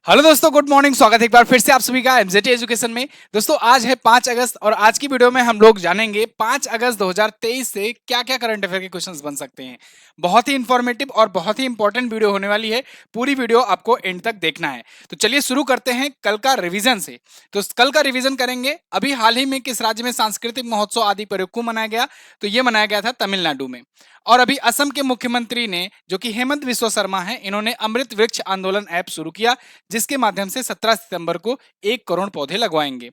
Hello दोस्तों, good morning. स्वागत है एक बार फिर से आप सभी का एमजेटी एजुकेशन में। दोस्तों आज है 5 अगस्त और आज की वीडियो में हम लोग जानेंगे 5 अगस्त 2023 से क्या क्या करंट अफेयर के क्वेश्चंस बन सकते हैं। बहुत ही इंफॉर्मेटिव और बहुत ही इंपॉर्टेंट वीडियो होने वाली है। पूरी वीडियो आपको एंड तक देखना है। तो चलिए शुरू करते हैं कल का रिवीजन से। तो कल का रिवीजन करेंगे। अभी हाल ही में किस राज्य में सांस्कृतिक महोत्सव आदि पर्यटकों मनाया गया? तो ये मनाया गया था तमिलनाडु में। और अभी असम के मुख्यमंत्री ने, जो कि हेमंत बिस्वा शर्मा है, इन्होंने अमृत वृक्ष आंदोलन ऐप शुरू किया, जिसके माध्यम से 17 सितंबर को 1 करोड़ पौधे लगवाएंगे।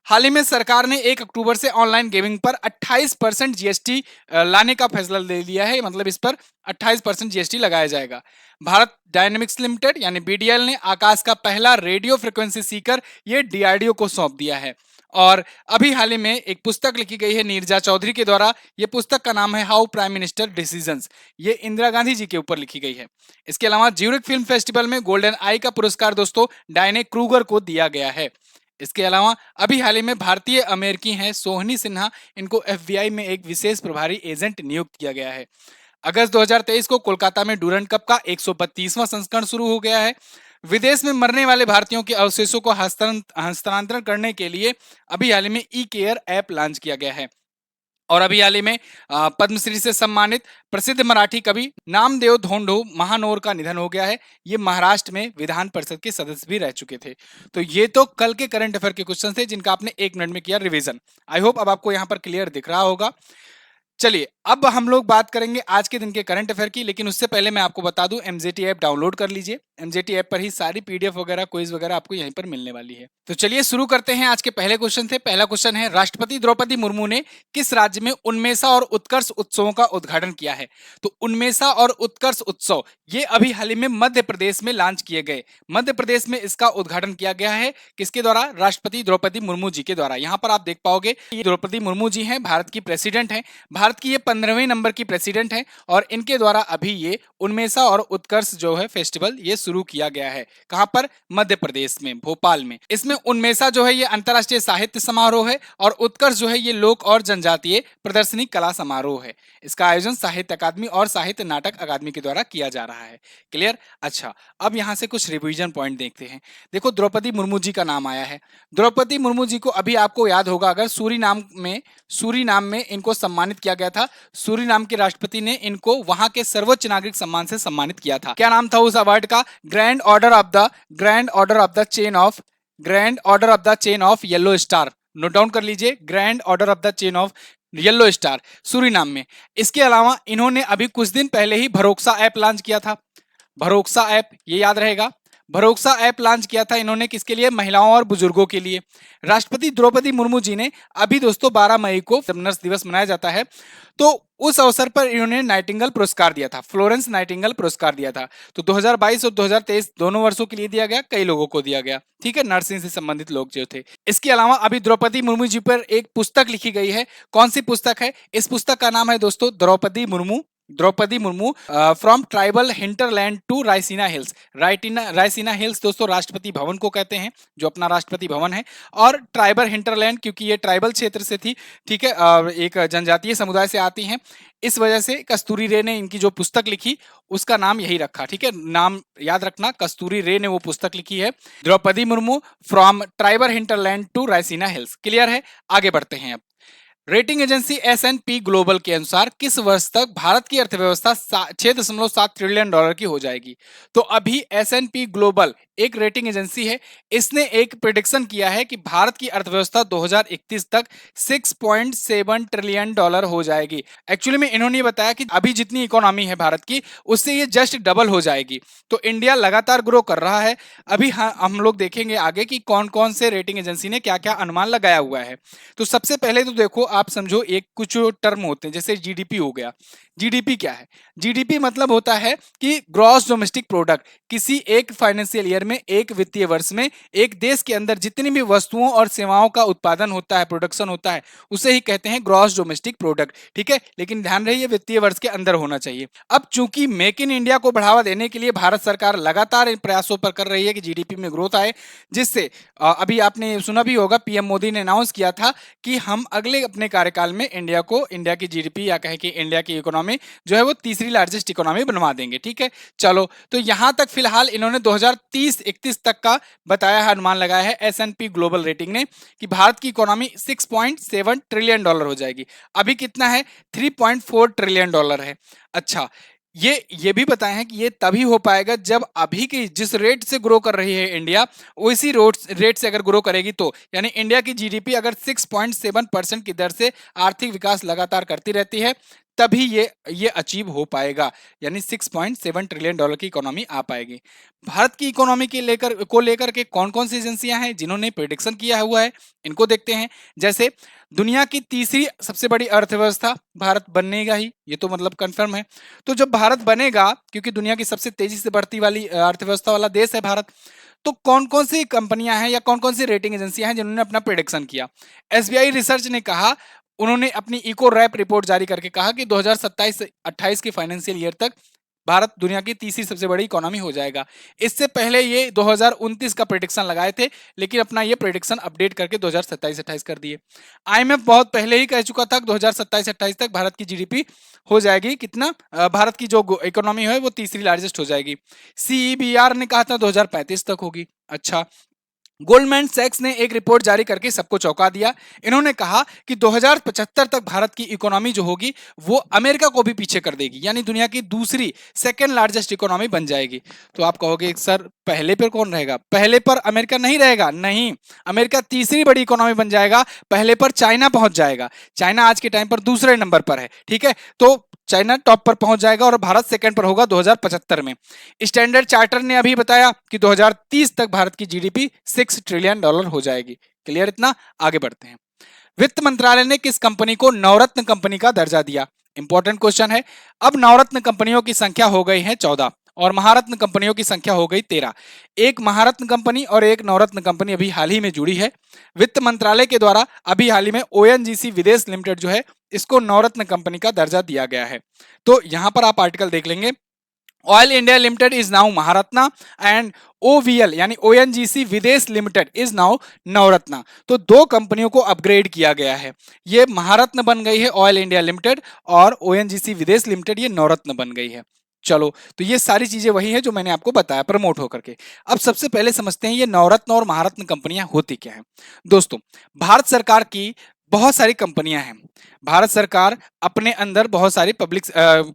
हाल ही में सरकार ने 1 अक्टूबर से ऑनलाइन गेमिंग पर 28% जीएसटी लाने का फैसला ले लिया है। मतलब इस पर 28% जीएसटी लगाया जाएगा। भारत डायनेमिक्स लिमिटेड यानी बीडीएल ने आकाश का पहला रेडियो फ्रिक्वेंसी सीकर ये डीआरडीओ को सौंप दिया है। और अभी हाल ही में एक पुस्तक लिखी गई है नीरजा चौधरी के द्वारा। ये पुस्तक का नाम है हाउ प्राइम मिनिस्टर डिसीजंस। ये इंदिरा गांधी जी के ऊपर लिखी गई है। इसके अलावा ज्यूरिक फिल्म फेस्टिवल में गोल्डन आई का पुरस्कार दोस्तों डायने क्रूगर को दिया गया है। इसके अलावा अभी हाल ही में भारतीय अमेरिकी हैं सोहनी सिन्हा, इनको एफबीआई में एक विशेष प्रभारी एजेंट नियुक्त किया गया है। अगस्त 2023 को कोलकाता में डूरंड कप का 132वां संस्करण शुरू हो गया है। विदेश में मरने वाले भारतीयों के अवशेषों को हस्तांतरण करने के लिए अभी हाल ही में ई केयर ऐप लॉन्च किया गया है। और अभी हाल ही में पद्मश्री से सम्मानित प्रसिद्ध मराठी कवि नामदेव धोंडो महानोर का निधन हो गया है। ये महाराष्ट्र में विधान परिषद के सदस्य भी रह चुके थे। तो ये तो कल के करंट अफेयर के क्वेश्चन थे जिनका आपने 1 मिनट में किया रिवीजन। आई होप अब आपको यहाँ पर क्लियर दिख रहा होगा। चलिए अब हम लोग बात करेंगे आज के दिन के करंट अफेयर की, लेकिन उससे पहले मैं आपको बता दूं एमजेटी ऐप डाउनलोड कर लीजिए। एमजेटी ऐप पर ही सारी पीडीएफ वगैरह क्विज वगैरह आपको यहीं पर मिलने वाली है। तो चलिए शुरू करते हैं आज के पहले क्वेश्चन से। पहला क्वेश्चन है, राष्ट्रपति द्रौपदी मुर्मू ने किस राज्य में उन्मेषा और उत्कर्ष उत्सवों का उद्घाटन किया है? तो उन्मेषा और उत्कर्ष उत्सव ये अभी हाल ही में मध्य प्रदेश में लॉन्च किए गए। मध्य प्रदेश में इसका उद्घाटन किया गया है। किसके द्वारा? राष्ट्रपति द्रौपदी मुर्मू जी के द्वारा। यहाँ पर आप देख पाओगे ये द्रौपदी मुर्मू जी हैं, भारत की प्रेसिडेंट हैं। भारत की ये 15वें नंबर की प्रेसिडेंट है और इनके द्वारा अभी ये उन्मेषा और उत्कर्ष जो है फेस्टिवल ये शुरू किया गया है। कहां पर? मध्य प्रदेश में, भोपाल में। इसमें उन्मेषा जो है ये अंतरराष्ट्रीय साहित्य समारोह है और उत्कर्ष जो है ये लोक और जनजातीय प्रदर्शनी कला समारोह है। इसका आयोजन साहित्य अकादमी और साहित्य नाटक अकादमी के द्वारा किया जा रहा है। क्लियर? अच्छा, अब यहां से कुछ रिवीजन पॉइंट देखते हैं। देखो द्रौपदी मुर्मू जी का नाम आया है। द्रौपदी मुर्मू जी को अभी आपको याद होगा, अगर सूरीनाम में इनको सम्मानित किया गया था। सूरीनाम के राष्ट्रपति ने इनको वहां के सर्वोच्च नागरिक सम्मान से सम्मानित किया था। क्या नाम था उस अवार्ड का? Grand order of the chain of yellow star. Note down कर लीजिए, grand order of the chain of yellow star, Suriname में। इसके अलावा इन्होंने अभी कुछ दिन पहले ही भरोक्सा ऐप लॉन्च किया था। भरोक्सा ऐप, ये याद रहेगा। भरोक्सा ऐप लॉन्च किया था इन्होंने किसके लिए? महिलाओं और बुजुर्गों के लिए। राष्ट्रपति द्रौपदी मुर्मू जी ने अभी दोस्तों 12 मई को नर्स दिवस मनाया जाता है, तो उस अवसर पर इन्होंने नाइटिंगेल पुरस्कार दिया था, फ्लोरेंस नाइटिंगेल पुरस्कार दिया था। तो 2022 और 2023 दोनों वर्षों के लिए दिया गया, कई लोगों को दिया गया। ठीक है, नर्सिंग से संबंधित लोग जो थे। इसके अलावा अभी द्रौपदी मुर्मू जी पर एक पुस्तक लिखी गई है। कौन सी पुस्तक है? इस पुस्तक का नाम है दोस्तों Draupadi Murmu from tribal hinterland to Raisina Hills. Raisina Hills दोस्तों राष्ट्रपति भवन को कहते हैं, जो अपना राष्ट्रपति भवन है। और ट्राइबल हिंटरलैंड क्योंकि ये ट्राइबल क्षेत्र से थी, ठीक है, एक जनजातीय समुदाय से आती हैं, इस वजह से कस्तूरी रे ने इनकी जो पुस्तक लिखी उसका नाम यही रखा। ठीक है, नाम याद रखना, कस्तूरी रे ने वो पुस्तक लिखी है, Draupadi Murmu from tribal hinterland to Raisina Hills. Clear है? आगे बढ़ते हैं अब। रेटिंग एजेंसी S&P ग्लोबल के अनुसार किस वर्ष तक भारत की अर्थव्यवस्था 6.7 ट्रिलियन डॉलर की हो जाएगी? तो अभी S&P ग्लोबल एक रेटिंग एजेंसी है, इसने एक प्रिडिक्शन किया है कि भारत की अर्थव्यवस्था 2031 तक 6.7 ट्रिलियन डॉलर हो जाएगी। एक्चुअली में इन्होंने बताया कि अभी जितनी इकोनॉमी है भारत की उससे ये जस्ट डबल हो जाएगी। तो इंडिया लगातार ग्रो कर रहा है। अभी हम लोग देखेंगे आगे कि कौन कौन से रेटिंग एजेंसी ने क्या क्या अनुमान लगाया हुआ है। तो सबसे पहले तो देखो, आप समझो एक कुछ टर्म होते हैं, जैसे जीडीपी हो गया। जीडीपी क्या है? जीडीपी मतलब होता है कि ग्रॉस डोमेस्टिक प्रोडक्ट। किसी एक फाइनेंशियल ईयर में, एक वित्तीय वर्ष में, एक देश के अंदर जितनी भी वस्तुओं और सेवाओं का उत्पादन होता है, प्रोडक्शन होता है, उसे ही कहते हैं ग्रॉस डोमेस्टिक प्रोडक्ट। ठीक है, लेकिन ध्यान रहे ये वित्तीय वर्ष के अंदर होना चाहिए। अब चूंकि मेक इन इंडिया को बढ़ावा देने के लिए भारत सरकार लगातार इन प्रयासों पर कर रही है कि जीडीपी में ग्रोथ आए, जिससे अभी आपने सुना भी होगा पीएम मोदी ने अनाउंस किया था कि हम अगले अपने कार्यकाल में इंडिया की जीडीपी या कहें कि इंडिया की इकोनॉमी इकोनॉमी जो है वो तीसरी लार्जेस्ट इकोनॉमी बनवा देंगे। ठीक है, चलो तो यहां तक फिलहाल इन्होंने 2030-31 तक का बताया है, अनुमान लगाया है S&P ग्लोबल रेटिंग ने कि भारत की इकोनॉमी 6.7 ट्रिलियन डॉलर हो जाएगी। अभी कितना है, 3.4 ट्रिलियन डॉलर है। अच्छा, ये भी बताए हैं कि ये तभी हो पाएगा जब अभी की जिस रेट से ग्रो कर रही है इंडिया, उसी रेट से अगर ग्रो करेगी तो, यानी इंडिया की जीडीपी अगर 6.7% की दर से आर्थिक विकास लगातार करती रहती है, तभी ये अचीव हो पाएगा, यानी 6.7 ट्रिलियन डॉलर की इकोनॉमी आ पाएगी। भारत की इकोनॉमी के लेकर के कौन कौन सी एजेंसियां हैं जिन्होंने प्रेडिक्शन किया हुआ है, इनको देखते हैं। जैसे दुनिया की तीसरी सबसे बड़ी अर्थव्यवस्था भारत बनेगा ही, ये तो मतलब कंफर्म है। तो जब भारत बनेगा, क्योंकि दुनिया की सबसे तेजी से बढ़ती वाली अर्थव्यवस्था वाला देश है भारत, तो कौन कौन सी कंपनियां हैं या कौन कौन सी रेटिंग एजेंसियां हैं जिन्होंने अपना प्रेडिक्शन किया। एसबीआई रिसर्च ने कहा, उन्होंने अपनी इको रैप रिपोर्ट जारी करके कहा कि 2027-28 के फाइनेंशियल ईयर तक भारत दुनिया की तीसरी सबसे बड़ी इकोनॉमी हो जाएगा। इससे पहले ये 2029 का प्रेडिक्शन लगाए थे, लेकिन अपना ये प्रेडिक्शन अपडेट करके 2027-28 कर दिए। आईएमएफ बहुत पहले ही कह चुका था कि 2027-28 तक भारत की जीडीपी हो जाएगी कितना, भारत की जो इकोनॉमी है वो तीसरी लार्जेस्ट हो जाएगी। सीईबीआर ने कहा था 2035 तक होगी। अच्छा, गोल्डमैन सैक्स ने एक रिपोर्ट जारी करके सबको चौंका दिया। इन्होंने कहा कि 2075 तक भारत की इकोनॉमी जो होगी वो अमेरिका को भी पीछे कर देगी, यानी दुनिया की दूसरी सेकंड लार्जेस्ट इकोनॉमी बन जाएगी। तो आप कहोगे सर पहले पर कौन रहेगा, पहले पर अमेरिका नहीं रहेगा, नहीं, अमेरिका तीसरी बड़ी इकोनॉमी बन जाएगा, पहले पर चाइना पहुंच जाएगा। चाइना आज के टाइम पर दूसरे नंबर पर है, ठीक है, तो चाइना टॉप पर पहुंच जाएगा और भारत सेकंड पर होगा 2075 में। स्टैंडर्ड चार्टर ने अभी बताया कि 2030 तक भारत की जीडीपी 6 ट्रिलियन डॉलर हो जाएगी। क्लियर इतना, आगे बढ़ते हैं। वित्त मंत्रालय ने किस कंपनी को नवरत्न कंपनी का दर्जा दिया, इंपॉर्टेंट क्वेश्चन है। अब नवरत्न कंपनियों की संख्या हो गई है 14 और महारत्न कंपनियों की संख्या हो गई 13। एक महारत्न कंपनी और एक नवरत्न कंपनी अभी हाल ही में जुड़ी है वित्त मंत्रालय के द्वारा। अभी हाल ही में ओएनजीसी विदेश लिमिटेड जो है, इसको नवरत्न कंपनी का दर्जा दिया गया है। तो यहां पर आप आर्टिकल देख लेंगे, oil India limited is now Maharatna and OVL यानी ओएनजीसी विदेश लिमिटेड इज नाउ नवरत्ना। तो दो कंपनियों को अपग्रेड किया गया है, ये महारत्न बन गई है ऑयल इंडिया लिमिटेड और ओएनजीसी विदेश लिमिटेड ये नवरत्न बन गई है। चलो, तो ये सारी चीजें वही है जो मैंने आपको बताया प्रमोट होकर के। अब सबसे पहले समझते हैं ये नवरत्न और महारत्न कंपनियां होती क्या हैं। दोस्तों, भारत सरकार की बहुत सारी कंपनियां हैं। भारत सरकार अपने अंदर बहुत सारी पब्लिक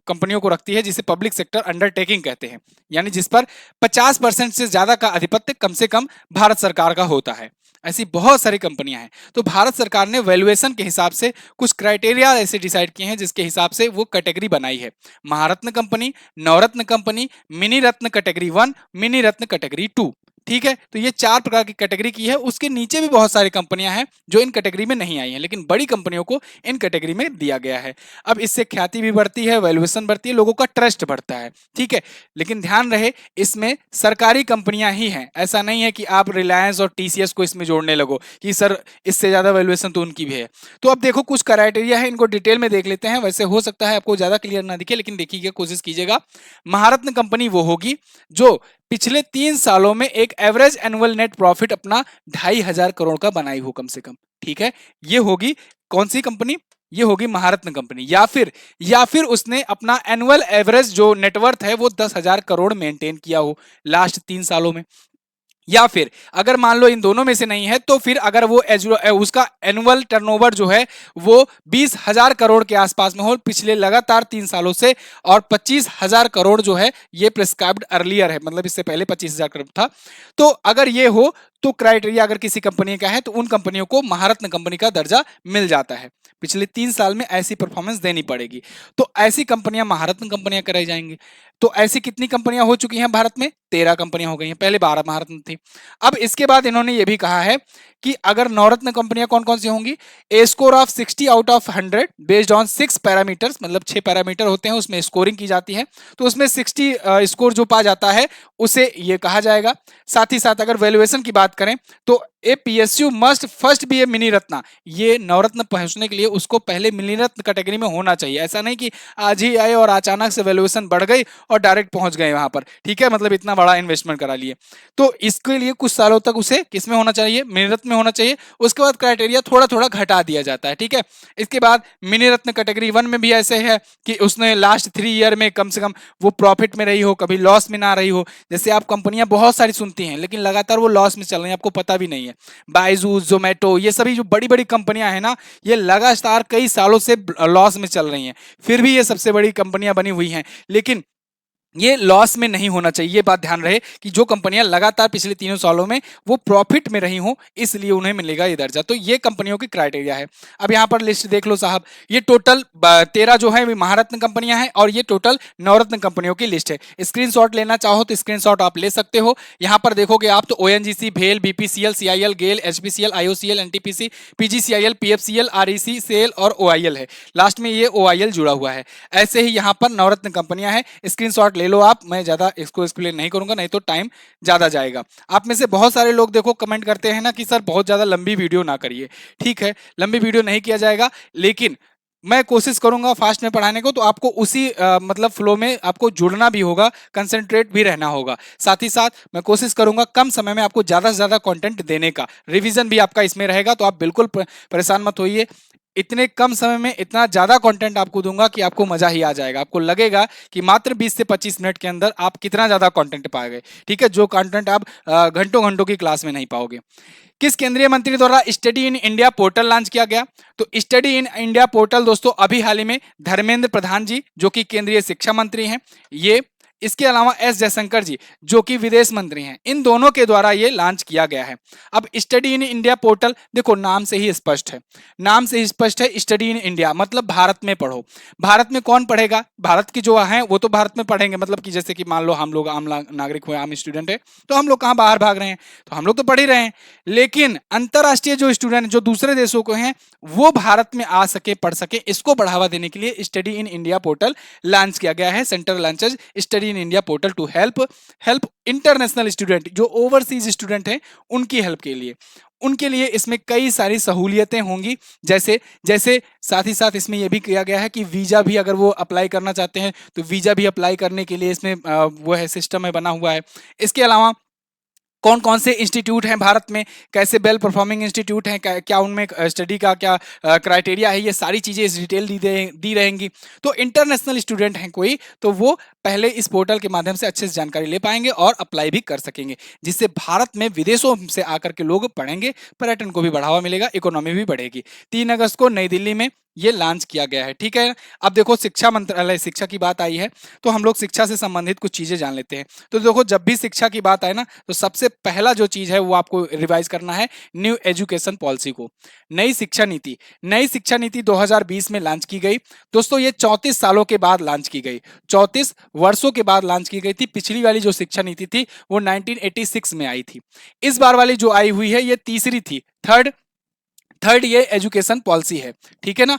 कंपनियों को रखती है जिसे पब्लिक सेक्टर अंडरटेकिंग कहते हैं, यानी जिस पर 50% से ज्यादा का आधिपत्य कम से कम भारत सरकार का होता है। ऐसी बहुत सारी कंपनियां हैं। तो भारत सरकार ने वैल्यूएशन के हिसाब से कुछ क्राइटेरिया ऐसे डिसाइड किए हैं जिसके हिसाब से वो कैटेगरी बनाई है। महारत्न कंपनी, नवरत्न कंपनी, मिनी रत्न कैटेगरी 1, मिनी रत्न कैटेगरी 2। ठीक है, तो ये 4 प्रकार की कैटेगरी की है। उसके नीचे भी बहुत सारी कंपनियां हैं जो इन कैटेगरी में नहीं आई हैं, लेकिन बड़ी कंपनियों को इन कैटेगरी में दिया गया है। अब इससे ख्याति भी बढ़ती है, वैल्यूएशन बढ़ती है, लोगों का ट्रस्ट बढ़ता है। ठीक है, लेकिन ध्यान रहे इसमें सरकारी कंपनियां ही हैं। ऐसा नहीं है कि आप रिलायंस और टीसीएस को इसमें जोड़ने लगो कि सर इससे ज्यादा वैल्यूएशन तो उनकी भी है। तो अब देखो कुछ क्राइटेरिया है, इनको डिटेल में देख लेते हैं। वैसे हो सकता है आपको ज्यादा क्लियर ना दिखे, लेकिन देखिएगा, कोशिश कीजिएगा। महारत्न कंपनी वो होगी जो पिछले 3 सालों में एक एवरेज एनुअल नेट प्रॉफिट अपना 2,500 करोड़ का बनाई हो कम से कम। ठीक है, ये होगी कौन सी कंपनी, ये होगी महारत्न कंपनी। या फिर उसने अपना एनुअल एवरेज जो नेटवर्थ है वो 10,000 करोड़ मेंटेन किया हो लास्ट 3 सालों में। या फिर अगर मान लो इन दोनों में से नहीं है, तो फिर अगर वो उसका एनुअल टर्नओवर जो है वो 20,000 करोड़ के आसपास में हो पिछले लगातार 3 सालों से, और 25,000 करोड़ जो है ये प्रिस्क्राइब्ड अर्लियर है, मतलब इससे पहले 25,000 करोड़ था। तो अगर ये हो तो क्राइटेरिया अगर किसी कंपनी का है तो उन कंपनियों को महारत्न कंपनी का दर्जा मिल जाता है। पिछले 3 साल में ऐसी परफॉर्मेंस देनी पड़ेगी, तो ऐसी कंपनियां महारत्न कंपनियां कराई जाएंगी। तो ऐसी कितनी कंपनियां हो चुकी हैं भारत में, 13 कंपनियां हो गई हैं, पहले 12 महारत्न थी। अब इसके बाद इन्होंने ये भी कहा है कि अगर नवरत्न कंपनियां कौन कौन सी होंगी, a score of 60 out of 100 based on 6 parameters, मतलब 6 पैरामीटर होते हैं, उसमें स्कोरिंग की जाती है। तो उसमें 60 स्कोर जो पा जाता है उसे ये कहा जाएगा। साथ ही साथ अगर वैल्यूएशन की बात करें तो ए पीएसयू मस्ट फर्स्ट बी ए मिनी रत्ना। ये नवरत्न पहुंचने के लिए उसको पहले मिनी रत्न कैटेगरी में होना चाहिए। ऐसा नहीं कि आज ही आए और अचानक से वैल्यूएशन बढ़ गई और डायरेक्ट पहुंच गए वहां पर, ठीक है, मतलब इतना बड़ा इन्वेस्टमेंट करा लिए। तो इसके लिए कुछ सालों तक उसे किसमें होना चाहिए, मिनी रत्न में होना चाहिए। उसके बाद क्राइटेरिया थोड़ा थोड़ा घटा दिया जाता है, ठीक है। इसके बाद मिनी रत्न कैटेगरी 1 में भी ऐसे है कि उसने लास्ट 3 ईयर में कम से कम वो प्रॉफिट में रही हो, कभी लॉस में ना रही हो। जैसे आप कंपनियां बहुत सारी सुनती हैं लेकिन लगातार वो लॉस में चल रही हैं, आपको पता भी नहीं है। बाइजू, जोमेटो, ये सभी जो बड़ी बड़ी कंपनियां हैं ना, ये लगातार कई सालों से लॉस में चल रही हैं, फिर भी ये सबसे बड़ी कंपनियां बनी हुई हैं। लेकिन ये लॉस में नहीं होना चाहिए, ये बात ध्यान रहे कि जो कंपनियां लगातार पिछले 3 सालों में वो प्रॉफिट में रही हों, इसलिए उन्हें मिलेगा ये दर्जा। तो ये कंपनियों की क्राइटेरिया है। अब यहां पर लिस्ट देख लो साहब, ये टोटल 13 जो है महारत्न कंपनियां हैं और ये टोटल नवरत्न कंपनियों की लिस्ट है। स्क्रीनशॉट लेना चाहो तो स्क्रीनशॉट आप ले सकते हो। यहां पर देखोगे आप तो ओएनजीसी, भेल, BPCL, CIL, GAIL, HPCL, IOCL, NTPC, PGCIL, PFCL, REC, SAIL और ओआईएल है। लास्ट में ये ओआईएल जुड़ा हुआ है। ऐसे ही यहां पर नवरत्न कंपनियां हैं, स्क्रीनशॉट ले लो आप। मैं ज्यादा इसको एक्सप्लेन नहीं करूंगा, नहीं तो टाइम ज्यादा जाएगा। आप में से बहुत सारे लोग देखो कमेंट करते हैं ना कि सर बहुत ज्यादा लंबी वीडियो ना करिए। ठीक है, लंबी वीडियो नहीं किया जाएगा, लेकिन मैं कोशिश करूंगा फास्ट में पढ़ाने को। तो आपको उसी मतलब फ्लो में आपको जुड़ना भी होगा, कंसंट्रेट भी रहना होगा। साथ ही साथ मैं कोशिश करूंगा कम समय में आपको ज्यादा से ज्यादा कंटेंट देने का। रिवीजन भी आपका इसमें रहेगा, तो आप बिल्कुल परेशान मत होइए। इतने कम समय में इतना ज्यादा कंटेंट आपको दूंगा कि आपको मजा ही आ जाएगा। आपको लगेगा कि मात्र 20 से 25 मिनट के अंदर आप कितना ज्यादा कंटेंट पाओगे, ठीक है, जो कंटेंट आप घंटों घंटों की क्लास में नहीं पाओगे। किस केंद्रीय मंत्री द्वारा study in India portal launch किया गया? तो स्टडी इन इंडिया पोर्टल दोस्तों अभी हाल ही में धर्मेंद्र प्रधान जी, जो कि केंद्रीय शिक्षा मंत्री हैं, ये, इसके अलावा एस जयशंकर जी, जो कि विदेश मंत्री हैं, इन दोनों के द्वारा ये लॉन्च किया गया है। अब स्टडी इन इंडिया पोर्टल देखो, नाम से ही स्पष्ट है, नाम से ही स्पष्ट है, स्टडी इन इंडिया मतलब भारत में पढ़ो। भारत में कौन पढ़ेगा? भारत की जो हैं वो तो भारत में पढ़ेंगे, मतलब कि जैसे कि मान लो हम लोग आम नागरिक हुए, आम स्टूडेंट है, तो हम लोग कहाँ बाहर भाग रहे हैं, तो हम लोग तो पढ़ ही रहे हैं। लेकिन अंतरराष्ट्रीय जो स्टूडेंट जो दूसरे देशों को हैं, वो भारत में आ सके, पढ़ सके, इसको बढ़ावा देने के लिए study in India portal launch किया गया है। Centre launches study in India portal to help international student, जो ओवरसीज स्टूडेंट हैं उनकी हेल्प के लिए। उनके लिए इसमें कई सारी सहूलियतें होंगी, जैसे जैसे साथ ही साथ इसमें यह भी किया गया है कि वीजा भी अगर वो अप्लाई करना चाहते हैं तो वीजा भी अप्लाई करने के लिए इसमें वो है, सिस्टम है, बना हुआ है। इसके अलावा कौन कौन से इंस्टीट्यूट हैं भारत में, कैसे वेल परफॉर्मिंग इंस्टीट्यूट हैं, क्या उनमें स्टडी का क्या क्राइटेरिया है, ये सारी चीज़ें इस डिटेल दी रहेंगी। तो इंटरनेशनल स्टूडेंट हैं कोई, तो वो पहले इस पोर्टल के माध्यम से अच्छे से जानकारी ले पाएंगे और अप्लाई भी कर सकेंगे, जिससे भारत में विदेशों से आकर के लोग पढ़ेंगे, पर्यटन को भी बढ़ावा मिलेगा, इकोनॉमी भी बढ़ेगी। 3 अगस्त को नई दिल्ली में ये लॉन्च किया गया है, ठीक है। अब देखो शिक्षा मंत्रालय, शिक्षा की बात आई है तो हम लोग शिक्षा से संबंधित कुछ चीजें जान लेते हैं। तो देखो, जब भी शिक्षा की बात आए ना, तो सबसे पहला जो चीज है वो आपको रिवाइज करना है न्यू एजुकेशन पॉलिसी को। नई शिक्षा नीति, नई शिक्षा नीति 2020 में लॉन्च की गई दोस्तों। ये 34 सालों के बाद लॉन्च की गई, 34 वर्षों के बाद लॉन्च की गई थी। पिछली वाली जो शिक्षा नीति थी वो 1986 में आई थी। इस बार वाली जो आई हुई है ये तीसरी थी, थर्ड ये एजुकेशन पॉलिसी है, ठीक है ना,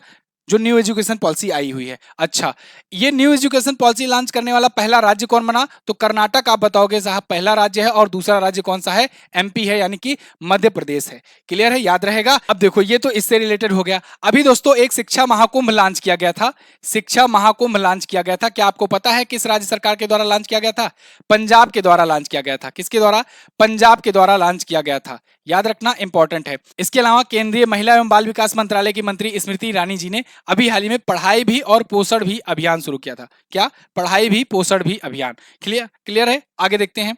जो न्यू एजुकेशन पॉलिसी आई हुई है। अच्छा, ये न्यू एजुकेशन पॉलिसी लॉन्च करने वाला पहला राज्य कौन बना? तो कर्नाटक आप बताओगे साहब पहला राज्य है, और दूसरा राज्य कौन सा है? एमपी है, यानी कि मध्य प्रदेश है। क्लियर है, याद रहेगा। अब देखो, ये तो इससे रिलेटेड हो गया। अभी दोस्तों एक शिक्षा महाकुंभ लॉन्च किया गया था, शिक्षा महाकुंभ लॉन्च किया गया था। क्या आपको पता है किस राज्य सरकार के द्वारा लॉन्च किया गया था? पंजाब के द्वारा लॉन्च किया गया था। किसके द्वारा? पंजाब के द्वारा लॉन्च किया गया था, याद रखना, इंपॉर्टेंट है। इसके अलावा केंद्रीय महिला एवं बाल विकास मंत्रालय की मंत्री स्मृति ईरानी जी ने अभी हाल ही में पढ़ाई भी और पोषण भी अभियान शुरू किया था। क्या? पढ़ाई भी पोषण भी अभियान। क्लियर है, आगे देखते हैं।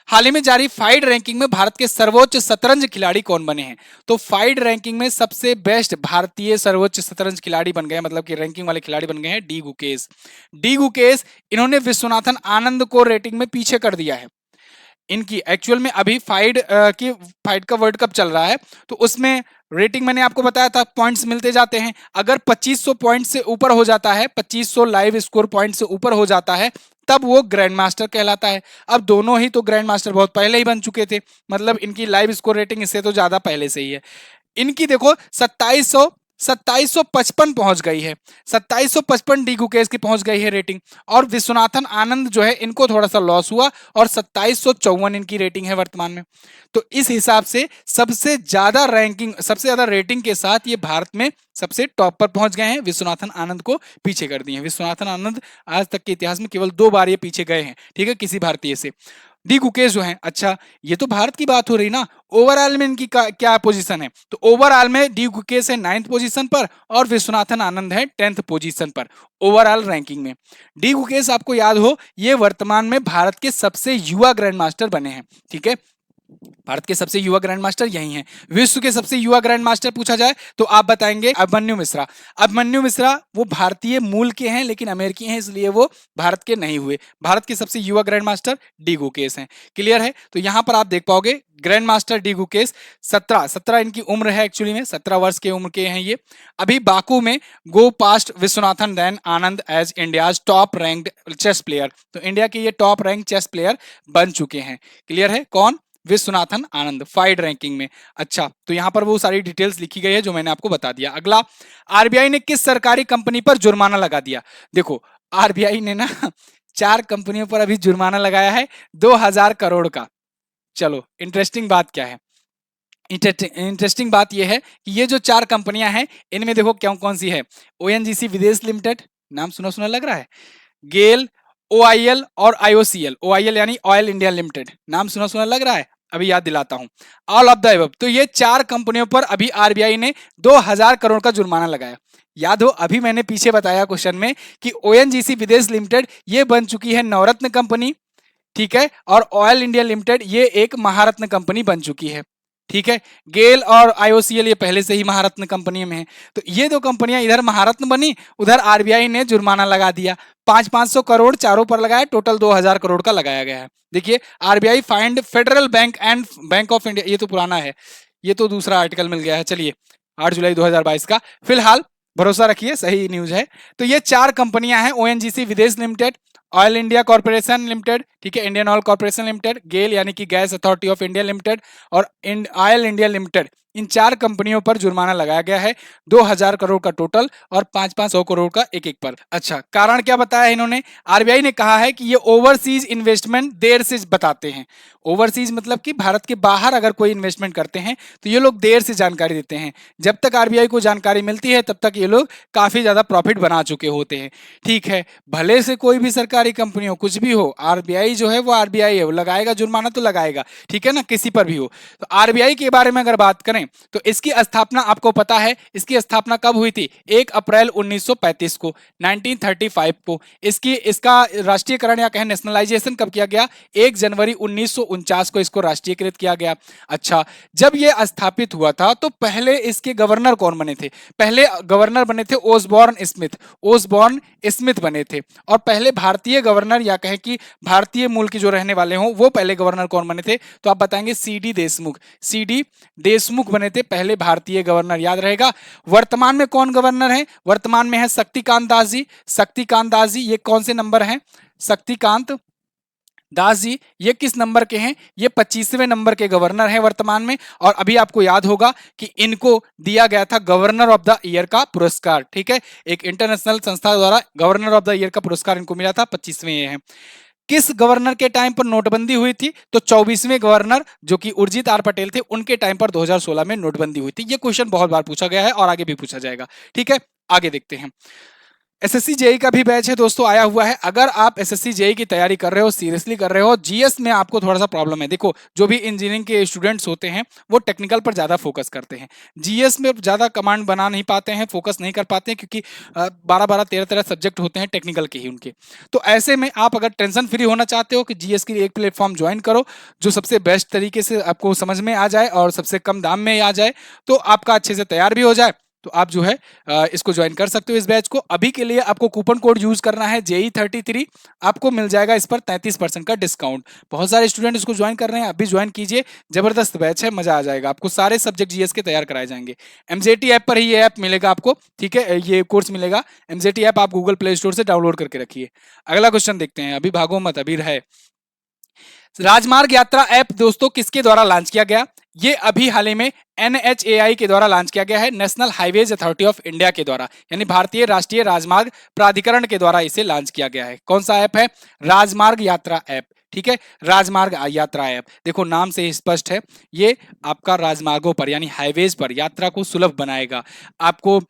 हाल ही में जारी फाइड रैंकिंग में भारत के सर्वोच्च शतरंज खिलाड़ी कौन बने हैं? तो फाइड रैंकिंग में सबसे बेस्ट भारतीय सर्वोच्च शतरंज खिलाड़ी बन गए, मतलब कि रैंकिंग वाले खिलाड़ी बन गए हैं डी गुकेश। डी गुकेश, इन्होंने विश्वनाथन आनंद को रेटिंग में पीछे कर दिया है। इनकी एक्चुअल में अभी फाइड का वर्ल्ड कप चल रहा है, तो उसमें रेटिंग मैंने आपको बताया था, पॉइंट्स मिलते जाते हैं। अगर 2500 पॉइंट से ऊपर हो जाता है, 2500 लाइव स्कोर पॉइंट से ऊपर हो जाता है, तब वो ग्रैंड मास्टर कहलाता है। अब दोनों ही तो ग्रैंड मास्टर बहुत पहले ही बन चुके थे, मतलब इनकी लाइव स्कोर रेटिंग इससे तो ज्यादा पहले से ही है। इनकी देखो 2700 2755 पहुंच गई है। 2755 डी गुकेश की पहुंच गई है रेटिंग। और विश्वनाथन आनंद जो है इनको थोड़ा सा लॉस हुआ और 2754 इनकी रेटिंग है वर्तमान में। तो इस हिसाब से सबसे ज्यादा रैंकिंग, सबसे ज्यादा रेटिंग के साथ ये भारत में सबसे टॉप पर पहुंच गए हैं। विश्वनाथन आनंद को पीछे कर दिए हैं। विश्वनाथन आनंद आज तक के इतिहास में केवल 2 बार ये पीछे गए हैं, ठीक है, किसी भारतीय से। डी गुकेश जो है, अच्छा ये तो भारत की बात हो रही ना, ओवरऑल में इनकी क्या पोजीशन है? तो ओवरऑल में डी गुकेश है 9th पोजीशन पर और विश्वनाथन आनंद है 10th पोजीशन पर ओवरऑल रैंकिंग में। डी गुकेश आपको याद हो, ये वर्तमान में भारत के सबसे युवा ग्रैंड मास्टर बने हैं, ठीक है। भारत के सबसे युवा ग्रैंड मास्टर यही हैं। विश्व के सबसे युवा ग्रैंड मास्टर पूछा जाए तो आप बताएंगे अभिमन्यु मिश्रा। अभिमन्यु मिश्रा वो भारतीय मूल के हैं लेकिन अमेरिकी हैं, इसलिए वो भारत के नहीं हुए। भारत के सबसे युवा ग्रैंड मास्टर डी गुकेश हैं। क्लियर है? तो यहां पर आप देख पाओगे ग्रैंड मास्टर डी गुकेश 17 इनकी उम्र है, एक्चुअली में 17 वर्ष के उम्र के हैं ये। अभी बाकू में go past Viswanathan then Anand as India's top ranked chess player. तो इंडिया के ये टॉप रैंक चेस प्लेयर बन चुके हैं। क्लियर है? कौन? विश्वनाथन आनंद, 5 रैंकिंग में। अच्छा, तो यहां पर वो सारी डिटेल्स लिखी गई है जो मैंने आपको बता दिया। अगला, आरबीआई ने किस सरकारी कंपनी पर जुर्माना लगा दिया? देखो, आरबीआई ने ना 4 कंपनियों पर अभी जुर्माना लगाया है 2000 करोड़ का। चलो, इंटरेस्टिंग बात क्या है? इंटरेस्टिंग बात यह है कि ये जो 4 कंपनियां हैं इनमें देखो कौन कौन सी है। ओएनजीसी विदेश लिमिटेड, नाम सुना सुना लग रहा है। गेल, ओआईएल और आईओसीएल। ओआईएल यानी ऑयल इंडिया लिमिटेड, नाम सुना सुना लग रहा है। अभी याद दिलाता हूं, ऑल ऑफ द अबव। तो ये 4 कंपनियों पर अभी आरबीआई ने 2000 करोड़ का जुर्माना लगाया। याद हो, अभी मैंने पीछे बताया क्वेश्चन में कि ओएनजीसी विदेश लिमिटेड ये बन चुकी है नवरत्न कंपनी, ठीक है, और ऑयल इंडिया लिमिटेड ये एक महारत्न कंपनी बन चुकी है, ठीक है। गेल और आईओसीएल ये पहले से ही महारत्न कंपनी में है। तो ये 2 कंपनियां इधर महारत्न बनी, उधर आरबीआई ने जुर्माना लगा दिया। 500 करोड़ चारों पर लगाया, टोटल 2000 करोड़ का लगाया गया है। देखिए, RBI find federal bank and bank of India, ये तो पुराना है, ये तो दूसरा आर्टिकल मिल गया है। चलिए, 8 जुलाई 2022 का, फिलहाल भरोसा रखिए सही न्यूज है। तो ये 4 कंपनियां हैं, ओएनजीसी विदेश limited, oil India corporation limited, ठीक है, इंडियन ऑयल कॉर्पोरेशन लिमिटेड, गेल यानी कि gas authority of India limited और ऑयल इंडिया लिमिटेड। इन 4 कंपनियों पर जुर्माना लगाया गया है 2000 करोड़ का टोटल और 500 करोड़ का एक एक पर। अच्छा, कारण क्या बताया इन्होंने? आरबीआई ने कहा है कि ये ओवरसीज इन्वेस्टमेंट देर से बताते हैं। ओवरसीज मतलब कि भारत के बाहर अगर कोई इन्वेस्टमेंट करते हैं तो ये लोग देर से जानकारी देते हैं। जब तक आरबीआई को जानकारी मिलती है तब तक ये लोग काफी ज्यादा प्रॉफिट बना चुके होते हैं, ठीक है। भले से कोई भी सरकारी कंपनी हो, कुछ भी हो, आरबीआई जो है वो आरबीआई है, वो लगाएगा जुर्माना तो लगाएगा, ठीक है ना, किसी पर भी हो। तो आरबीआई के बारे में अगर बात करें तो इसकी स्थापना आपको पता है, इसकी स्थापना कब हुई थी? 1 अप्रैल 1935 को, 1935 को। इसका राष्ट्रीयकरण या कहें नेशनलाइजेशन कब किया गया? 1 जनवरी 1949 को इसको राष्ट्रीयकृत किया गया। अच्छा, जब यह स्थापित हुआ था तो पहले इसके गवर्नर कौन बने थे? पहले गवर्नर बने थे ओसबॉर्न स्मिथ। ओसबॉर्न स्मिथ बने थे। और पहले भारतीय गवर्नर या कहें कि भारतीय मूल के जो रहने वाले हों वो पहले गवर्नर कौन बने थे? तो आप बताएंगे सीडी देशमुख। सीडी देशमुख बने थे पहले भारतीय गवर्नर, याद रहेगा। वर्तमान में कौन गवर्नर है? वर्तमान में है शक्तिकांत दास जी। शक्तिकांत दास जी ये कौन से नंबर हैं? शक्तिकांत दास जी ये किस नंबर के हैं? ये 25वें नंबर के गवर्नर हैं वर्तमान में। और अभी आपको याद होगा कि इनको दिया गया था गवर्नर ऑफ द ईयर का पुरस्कार, ठीक है, एक इंटरनेशनल संस्था द्वारा गवर्नर ऑफ द ईयर का पुरस्कार इनको मिला था, 25वें ये हैं। किस गवर्नर के टाइम पर नोटबंदी हुई थी? तो 24वें गवर्नर जो कि उर्जित आर पटेल थे, उनके टाइम पर 2016 में नोटबंदी हुई थी। ये क्वेश्चन बहुत बार पूछा गया है और आगे भी पूछा जाएगा, ठीक है। आगे देखते हैं, एसएससी जेई का भी बैच है दोस्तों आया हुआ है। अगर आप एसएससी जेई की तैयारी कर रहे हो, सीरियसली कर रहे हो, जीएस में आपको थोड़ा सा प्रॉब्लम है। देखो, जो भी इंजीनियरिंग के स्टूडेंट्स होते हैं वो टेक्निकल पर ज्यादा फोकस करते हैं, जीएस में ज्यादा कमांड बना नहीं पाते हैं, फोकस नहीं कर पाते हैं, क्योंकि 12-12 13-13 सब्जेक्ट होते हैं टेक्निकल के ही उनके। तो ऐसे में आप अगर टेंशन फ्री होना चाहते हो कि जीएस के लिए एक प्लेटफॉर्म ज्वाइन करो जो सबसे बेस्ट तरीके से आपको समझ में आ जाए और सबसे कम दाम में आ जाए, तो आपका अच्छे से तैयार भी हो जाए, तो आप जो है इसको ज्वाइन कर सकते हो इस बैच को। अभी के लिए आपको कूपन कोड यूज करना है JE33, आपको मिल जाएगा इस पर 33% का डिस्काउंट। बहुत सारे स्टूडेंट इसको ज्वाइन कर रहे हैं, अभी ज्वाइन कीजिए, जबरदस्त बैच है, मजा आ जाएगा आपको। सारे सब्जेक्ट जीएस के तैयार कराए जाएंगे। एमजेटी ऐप पर ही ये ऐप मिलेगा आपको, ठीक है, ये कोर्स मिलेगा। एमजेटी ऐप आप गूगल प्ले स्टोर से डाउनलोड करके रखिए। अगला क्वेश्चन देखते हैं, अभी भागो मत, अभी है। राजमार्ग यात्रा ऐप दोस्तों किसके द्वारा लॉन्च किया गया? ये अभी हाल ही में NHAI के द्वारा लॉन्च किया गया है, national highways authority of India के द्वारा, यानी भारतीय राष्ट्रीय राजमार्ग प्राधिकरण के द्वारा इसे लॉन्च किया गया है। कौन सा ऐप है? राजमार्ग यात्रा ऐप। ठीक है, राजमार्ग यात्रा ऐप। देखो नाम से ही स्पष्ट है, ये आपका राजमार्गों पर यानी हाईवेज पर यात्रा को सुलभ बनाएगा। आपको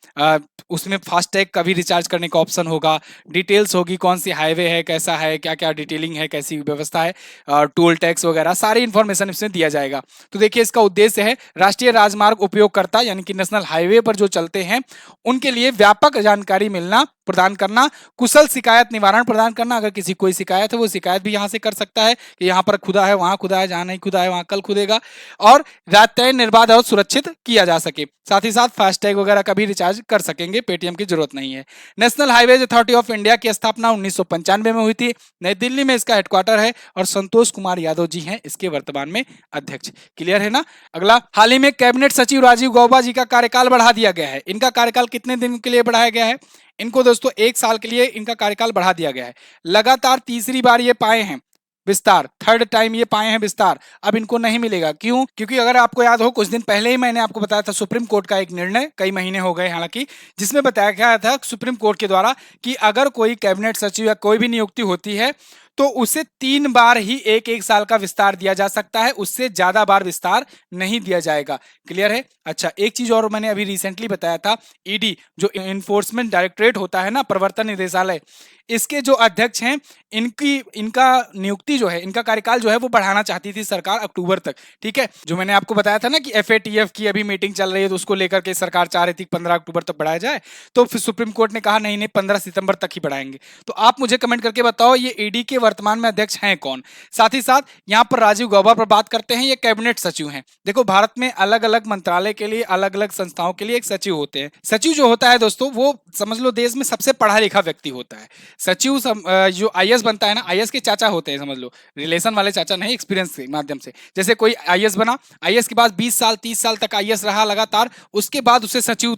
उसमें फास्टैग का भी रिचार्ज करने का ऑप्शन होगा, डिटेल्स होगी कौन सी हाईवे है, कैसा है, क्या क्या डिटेलिंग है, कैसी व्यवस्था है, टोल टैक्स वगैरह सारी इंफॉर्मेशन इसमें दिया जाएगा। तो देखिए इसका उद्देश्य है राष्ट्रीय राजमार्ग उपयोगकर्ता यानी कि नेशनल हाईवे पर जो चलते हैं उनके लिए व्यापक जानकारी मिलना प्रदान करना, कुशल शिकायत निवारण प्रदान करना। अगर किसी कोई शिकायत है वो शिकायत भी यहाँ से कर सकता है कि यहाँ पर खुदा है, वहां खुदा है, जहां नहीं खुदा है वहां कल खुदेगा, और रास्ते निर्बाध और सुरक्षित किया जा सके। साथ ही साथ फास्टैग वगैरह का भी रिचार्ज कर सकेंगे, पेटीएम की जरूरत नहीं है। National highways authority of India की स्थापना 1995 में हुई थी, नई दिल्ली में इसका हेडक्वार्टर है और संतोष कुमार यादव जी हैं इसके वर्तमान में अध्यक्ष। क्लियर है ना? अगला, हाल ही में कैबिनेट सचिव राजीव गौबा जी का कार्यकाल बढ़ा दिया गया है। इनका कार्यकाल कितने दिन के लिए बढ़ाया गया है? इनको दोस्तों 1 साल के लिए इनका कार्यकाल बढ़ा दिया गया है। लगातार तीसरी बार ये पाए हैं विस्तार, थर्ड टाइम ये पाए हैं विस्तार। अब इनको नहीं मिलेगा, क्यों? क्योंकि अगर आपको याद हो कुछ दिन पहले ही मैंने आपको बताया था सुप्रीम कोर्ट का एक निर्णय, कई महीने हो गए हालांकि, जिसमें बताया गया था सुप्रीम कोर्ट के द्वारा कि अगर कोई कैबिनेट सचिव या कोई भी नियुक्ति होती है तो उसे 3 बार ही एक एक साल का विस्तार दिया जा सकता है, उससे ज्यादा बार विस्तार नहीं दिया जाएगा। क्लियर है? अच्छा, एक चीज और मैंने अभी रिसेंटली बताया था, ईडी जो इन्फोर्समेंट डायरेक्टरेट होता है ना, प्रवर्तन निदेशालय, इसके जो अध्यक्ष हैं इनका नियुक्ति जो है, इनका कार्यकाल जो है वो बढ़ाना चाहती थी सरकार अक्टूबर तक। ठीक है, जो मैंने आपको बताया था ना कि FATF की अभी मीटिंग चल रही है तो उसको लेकर के सरकार चाह रही थी 15 अक्टूबर तक बढ़ाया जाए, तो फिर सुप्रीम कोर्ट ने कहा नहीं नहीं 15 सितंबर तक ही बढ़ाएंगे। तो आप मुझे कमेंट करके बताओ ये ईडी के वर्तमान में अध्यक्ष हैं कौन? साथ ही साथ यहाँ पर राजीव गौबा पर बात करते हैं, ये कैबिनेट सचिव हैं। देखो भारत में अलग अलग मंत्रालय के लिए, अलग अलग संस्थाओं के लिए एक सचिव होते हैं। सचिव जो होता है दोस्तों वो समझ लो देश में सबसे पढ़ा लिखा व्यक्ति होता है। सचिव जो IAS बनता है ना, IAS के चाचा होते हैं, समझ लो रिलेशन वाले चाचा नहीं, एक्सपीरियंस के माध्यम से। जैसे कोई IAS बना, IAS के बाद 20 साल 30 साल तक IAS रहा लगातार, उसके बाद उसे सचिव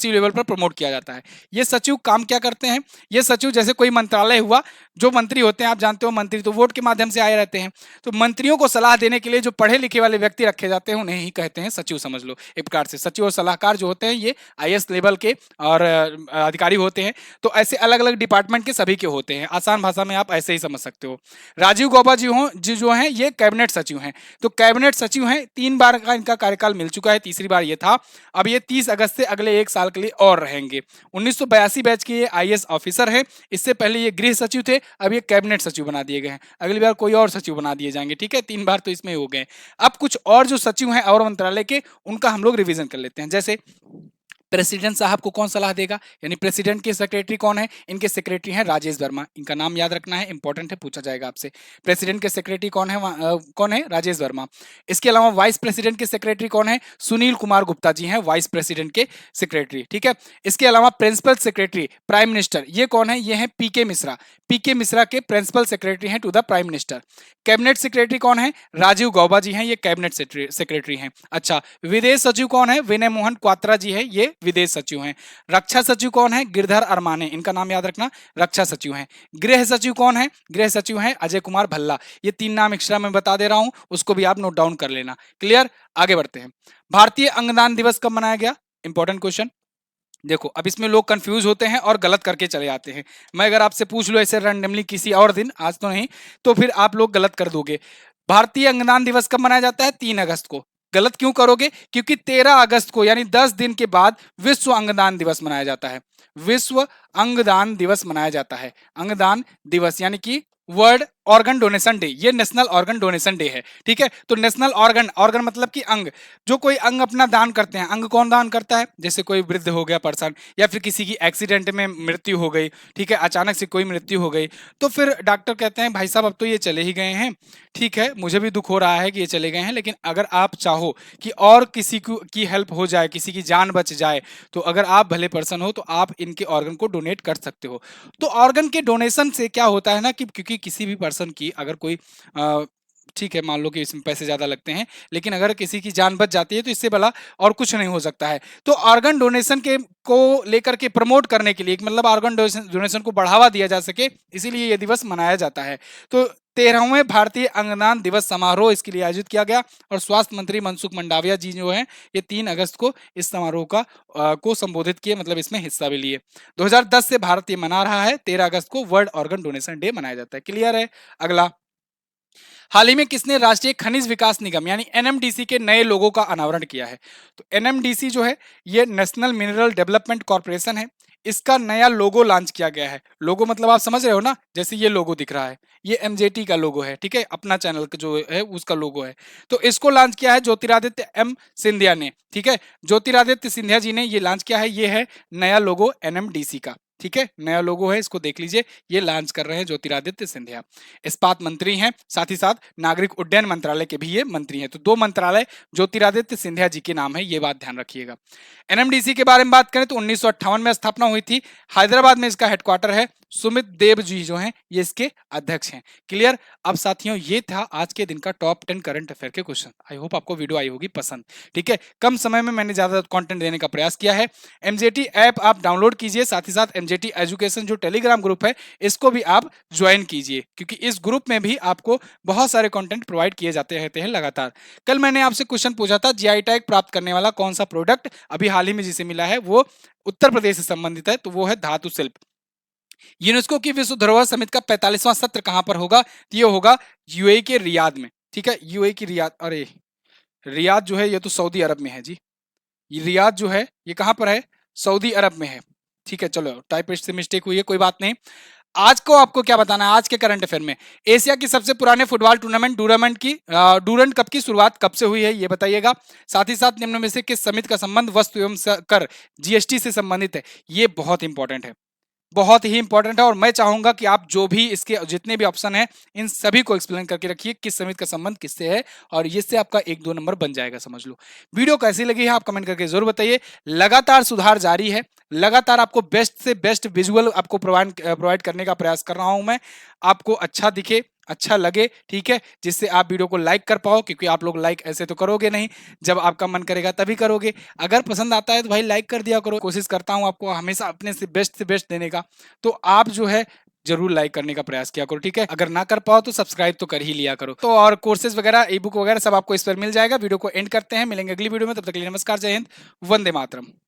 लेवल पर प्रमोट किया जाता है। ये सचिव काम क्या करते हैं? ये सचिव जैसे कोई मंत्रालय हुआ, जो मंत्री होते हैं आप जानते हो, मंत्री तो वोट के माध्यम से आए रहते हैं, तो मंत्रियों को सलाह देने के लिए जो पढ़े लिखे वाले व्यक्ति रखे जाते हैं उन्हें ही कहते हैं सचिव। समझ लो एक प्रकार से सचिव और सलाहकार जो होते हैं ये IAS लेवल के और अधिकारी होते हैं। तो ऐसे अलग अलग डिपार्टमेंट के सभी के होते हैं, आसान भाषा में आप ऐसे ही समझ सकते हो। राजीव गौबा जी जो हैं ये कैबिनेट सचिव हैं। तो कैबिनेट सचिव हैं, 3 बार का इनका कार्यकाल मिल चुका है, तीसरी बार ये था। अब ये 30 अगस्त से अगले 1 साल के लिए और रहेंगे। 1982 बैच के ये IAS ऑफिसर हैं, इससे पहले ये गृह सचिव थे, अब ये कैबिनेट सचिव बना दिए गए हैं। अगली बार कोई और सचिव बना दिए जाएंगे। ठीक है, 3 बार तो इसमें हो गए। अब कुछ और जो सचिव हैं और मंत्रालय के, उनका हम लोग रिवीजन कर लेते हैं। जैसे प्रेसिडेंट साहब को कौन सलाह देगा, यानी प्रेसिडेंट के सेक्रेटरी कौन है? इनके सेक्रेटरी हैं राजेश वर्मा। इनका नाम याद रखना है, इंपॉर्टेंट है, पूछा जाएगा आपसे। प्रेसिडेंट के सेक्रेटरी कौन है? कौन है? राजेश वर्मा। इसके अलावा वाइस प्रेसिडेंट के सेक्रेटरी कौन है? सुनील कुमार गुप्ता जी हैं वाइस प्रेसिडेंट के सेक्रेटरी। ठीक है, इसके अलावा प्रिंसिपल सेक्रेटरी प्राइम मिनिस्टर, ये कौन है? ये है PK मिश्रा। PK मिश्रा के प्रिंसिपल सेक्रेटरी हैं to the prime minister. Cabinet secretary कौन है? राजीव गौबा जी हैं, ये कैबिनेट सेक्रेटरी हैं। अच्छा, विदेश सचिव कौन है? विनय मोहन क्वात्रा जी है, ये विदेश सचिव हैं। रक्षा सचिव कौन है? गिरधर अरमाने, इनका नाम याद रखना, रक्षा सचिव हैं। गृह सचिव कौन है? गृह सचिव हैं अजय कुमार भल्ला। ये 3 नाम एक्स्ट्रा मैं बता दे रहा हूं, उसको भी आप नोट डाउन कर लेना। क्लियर? आगे बढ़ते हैं। भारतीय अंगदान दिवस कब मनाया गया? Important question. देखो अब इसमें लोग कंफ्यूज होते हैं और गलत करके चले जाते हैं। मैं अगर आपसे पूछ लूं ऐसे रैंडमली किसी और दिन, आज तो नहीं, तो फिर आप लोग गलत कर दोगे। भारतीय अंगदान दिवस कब मनाया जाता है? 3 अगस्त को। गलत क्यों करोगे? क्योंकि 13 अगस्त को यानी 10 दिन के बाद विश्व अंगदान दिवस मनाया जाता है। विश्व अंगदान दिवस मनाया जाता है। अंगदान दिवस यानी कि वर्ल्ड ऑर्गन डोनेशन डे, ये नेशनल ऑर्गन डोनेशन डे है। ठीक है, तो नेशनल ऑर्गन मतलब कि अंग, जो कोई अंग अपना दान करते हैं। अंग कौन दान करता है? जैसे कोई वृद्ध हो गया पर्सन, या फिर किसी की एक्सीडेंट में मृत्यु हो गई, ठीक है, अचानक से कोई मृत्यु हो गई, तो फिर डॉक्टर कहते हैं भाई साहब अब तो ये चले ही गए हैं, ठीक है, मुझे भी दुख हो रहा है कि ये चले गए हैं, लेकिन अगर आप चाहो कि और किसी की हेल्प हो जाए, किसी की जान बच जाए, तो अगर आप भले पर्सन हो तो आप इनके ऑर्गन को डोनेट कर सकते हो। तो ऑर्गन के डोनेशन से क्या होता है ना कि क्योंकि किसी भी पर्सन की अगर कोई ठीक है, मान लो कि इसमें पैसे ज़्यादा लगते हैं, लेकिन अगर किसी की जान बच जाती है तो इससे भला और कुछ नहीं हो सकता है। तो ऑर्गन डोनेशन के को लेकर के प्रमोट करने के लिए, मतलब ऑर्गन डोनेशन को बढ़ावा दिया जा सके, इसीलिए ये दिवस मनाया जाता है। तो 13वें भारतीय अंगदान दिवस समारोह इसके लिए आयोजित किया गया और स्वास्थ्य मंत्री मनसुख मंडाविया जी जो हैं, ये 3 अगस्त को इस समारोह को संबोधित किए, मतलब इसमें हिस्सा भी लिए। 2010 से भारत ये मना रहा है, 13 अगस्त को वर्ल्ड ऑर्गन डोनेशन डे मनाया जाता है। क्लियर है? अगला, हाल ही में किसने राष्ट्रीय खनिज विकास निगम यानी एनएमडीसी के नए लोगो का अनावरण किया है? तो एनएमडीसी जो है, ये नेशनल मिनरल डेवलपमेंट कॉर्पोरेशन है। इसका नया लोगो लॉन्च किया गया है। लोगो मतलब आप समझ रहे हो ना, जैसे ये लोगो दिख रहा है, ये एमजेटी का लोगो है, ठीक है, अपना चैनल का जो है उसका लोगो है। तो इसको लॉन्च किया है ज्योतिरादित्य एम सिंधिया ने, ठीक है, ज्योतिरादित्य सिंधिया जी ने ये लॉन्च किया है। ये है नया लोगो एनएमडीसी का, ठीक है, नया लोगो है, इसको देख लीजिए, ये लॉन्च कर रहे हैं ज्योतिरादित्य सिंधिया। इस्पात मंत्री हैं, साथ ही साथ नागरिक उड्डयन मंत्रालय के भी ये मंत्री हैं। तो 2 मंत्रालय ज्योतिरादित्य सिंधिया जी के नाम है, ये बात ध्यान रखिएगा। एनएमडीसी के बारे में बात करें तो 1958 में स्थापना हुई थी। हैदराबाद में इसका हेडक्वार्टर है। सुमित देव जी जो हैं, ये इसके अध्यक्ष हैं। क्लियर? अब साथियों, ये था आज के दिन का टॉप 10 करंट अफेयर के क्वेश्चन। आई होप आपको वीडियो आई होगी पसंद, ठीक है। कम समय में मैंने ज्यादा कंटेंट देने का प्रयास किया है। एमजेटी ऐप आप डाउनलोड कीजिए, साथ ही साथ एमजेटी एजुकेशन जो टेलीग्राम ग्रुप है, इसको भी आप ज्वाइन कीजिए, क्योंकि इस ग्रुप में भी आपको बहुत सारे कंटेंट प्रोवाइड किए जाते रहते हैं लगातार। कल मैंने आपसे क्वेश्चन पूछा था, जीआई टैग प्राप्त करने वाला कौन सा प्रोडक्ट अभी हाल ही में जिसे मिला है वो उत्तर प्रदेश से संबंधित है, तो वो है धातु शिल्प। यूनेस्को की विश्व धरोहर समिति का 45वां सत्र कहां पर होगा? ये होगा यूएई के रियाद में, ठीक है, यूएई की रियाद, अरे रियाद जो है ये तो सऊदी अरब में है जी। ये रियाद जो है ये कहां पर है? सऊदी अरब में है, ठीक है। चलो, टाइपिस्ट से मिस्टेक हुई है, कोई बात नहीं। आज को आपको क्या बताना है? आज के करंट अफेयर में एशिया की सबसे पुराने फुटबॉल टूर्नामेंट डूरंड कप की शुरुआत कब से हुई है, ये बताइएगा। साथ ही साथ निम्न में से किस समिति का संबंध वस्तु एवं कर जीएसटी से संबंधित है? ये बहुत इंपॉर्टेंट है, बहुत ही इंपॉर्टेंट है। और मैं चाहूंगा कि आप जो भी इसके जितने भी ऑप्शन है, इन सभी को एक्सप्लेन करके रखिए, किस समिति का संबंध किससे है, और इससे आपका 1-2 नंबर बन जाएगा, समझ लो। वीडियो कैसी लगी है आप कमेंट करके जरूर बताइए। लगातार सुधार जारी है, लगातार आपको बेस्ट से बेस्ट विजुअल आपको प्रोवाइड करने का प्रयास कर रहा हूं मैं। आपको अच्छा दिखे, अच्छा लगे, ठीक है, जिससे आप वीडियो को लाइक कर पाओ, क्योंकि आप लोग लाइक ऐसे तो करोगे नहीं, जब आपका मन करेगा तभी करोगे। अगर पसंद आता है तो भाई लाइक कर दिया करो। कोशिश करता हूं आपको हमेशा अपने से बेस्ट देने का, तो आप जो है जरूर लाइक करने का प्रयास किया करो, ठीक है। अगर ना कर पाओ तो सब्सक्राइब तो कर ही लिया करो। तो और कोर्सेज वगैरह, ई बुक वगैरह सब आपको इस पर मिल जाएगा। वीडियो को एंड करते हैं, मिलेंगे अगली वीडियो में, तब तक के लिए नमस्कार, जय हिंद, वंदे मातरम।